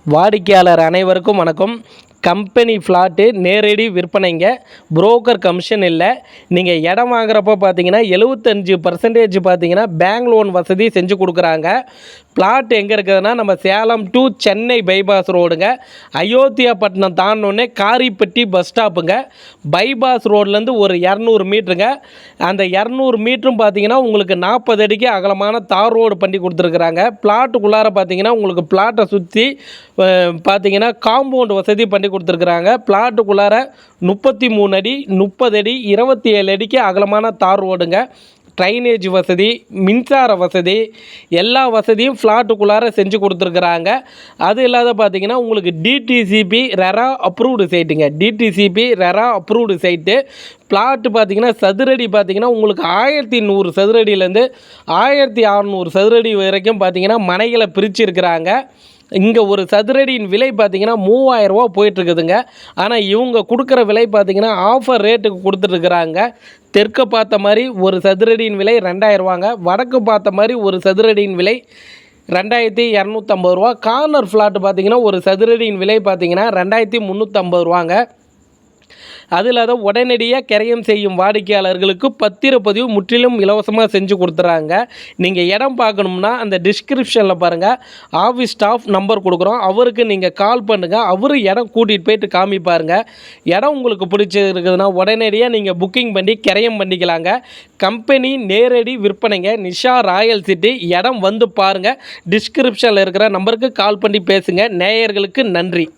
வாடிக்கையாளர் அனைவருக்கும் வணக்கம். கம்பெனி ஃப்ளாட்டு நேரடி விற்பனைங்க. புரோக்கர் கமிஷன் இல்லை. நீங்கள் இடம் வாங்குறப்போ பார்த்தீங்கன்னா 75% பார்த்தீங்கன்னா பேங்க் லோன் வசதி செஞ்சு கொடுக்குறாங்க. பிளாட் எங்கே இருக்குதுன்னா நம்ம சேலம் டு சென்னை பைபாஸ் ரோடுங்க. அயோத்தியாப்பட்டினம் தாண்டோடனே காரிப்பட்டி பஸ் ஸ்டாப்புங்க. பைபாஸ் ரோட்லேருந்து ஒரு 200 மீட்டருங்க. அந்த 200 மீட்டரும் பார்த்தீங்கன்னா உங்களுக்கு 40 அடிக்கு அகலமான தார் ரோடு பண்ணி கொடுத்துருக்குறாங்க. பிளாட்டுக்குள்ளார பார்த்தீங்கன்னா உங்களுக்கு பிளாட்டை சுற்றி பார்த்தீங்கன்னா காம்பவுண்ட் வசதி பண்ணி கொடுத்துருக்குறாங்க. பிளாட்டுக்குள்ளார 33 அடி 30 அடி 27 அடிக்கு அகலமான தார் ரோடுங்க. ட்ரைனேஜ் வசதி, மின்சார வசதி, எல்லா வசதியும் ஃப்ளாட்டுக்குள்ளார செஞ்சு கொடுத்துருக்குறாங்க. அது இல்லாத பார்த்தீங்கன்னா உங்களுக்கு டிடிசிபி ரெரா அப்ரூவ்டு சைட்டுங்க. DTCP RERA approved site. Plot பார்த்தீங்கன்னா சதுரடி பார்த்தீங்கன்னா உங்களுக்கு 1100 சதுரடியிலேருந்து 1600 சதுரடி வரைக்கும் பார்த்தீங்கன்னா மனைகளை பிரிச்சுருக்கிறாங்க. இங்கே ஒரு சதுரடியின் விலை பார்த்தீங்கன்னா 3000 ரூபா போயிட்டுருக்குதுங்க. ஆனால் இவங்க கொடுக்குற விலை பார்த்தீங்கன்னா ஆஃபர் ரேட்டுக்கு கொடுத்துட்ருக்குறாங்க. தெற்கு பார்த்த மாதிரி ஒரு சதுரடியின் விலை 2000 ரூபாங்க. வடக்கு பார்த்த மாதிரி ஒரு சதுரடியின் விலை 2250 ரூபா. கார்னர் ஃப்ளாட்டு பார்த்தீங்கன்னா ஒரு சதுரடியின் விலை பார்த்தீங்கன்னா 2350 ரூபாங்க. அது இல்லாத உடனடியாக கிரயம் செய்யும் வாடிக்கையாளர்களுக்கு பத்திரப்பதிவு முற்றிலும் இலவசமாக செஞ்சு கொடுத்துறாங்க. நீங்கள் இடம் பார்க்கணும்னா அந்த டிஸ்கிரிப்ஷனில் பாருங்கள், ஆஃபீஸ் ஸ்டாஃப் நம்பர் கொடுக்குறோம். அவருக்கு நீங்கள் கால் பண்ணுங்கள். அவரு இடம் கூட்டிகிட்டு போயிட்டு காமிப்பாருங்க. இடம் உங்களுக்கு பிடிச்சிருக்குதுன்னா உடனடியாக நீங்கள் புக்கிங் பண்ணி கிரயம் பண்ணிக்கலாங்க. கம்பெனி நேரடி விற்பனைங்க. Nisha Royal city. இடம் வந்து பாருங்கள். டிஸ்கிரிப்ஷனில் இருக்கிற நம்பருக்கு கால் பண்ணி பேசுங்க. நேயர்களுக்கு நன்றி.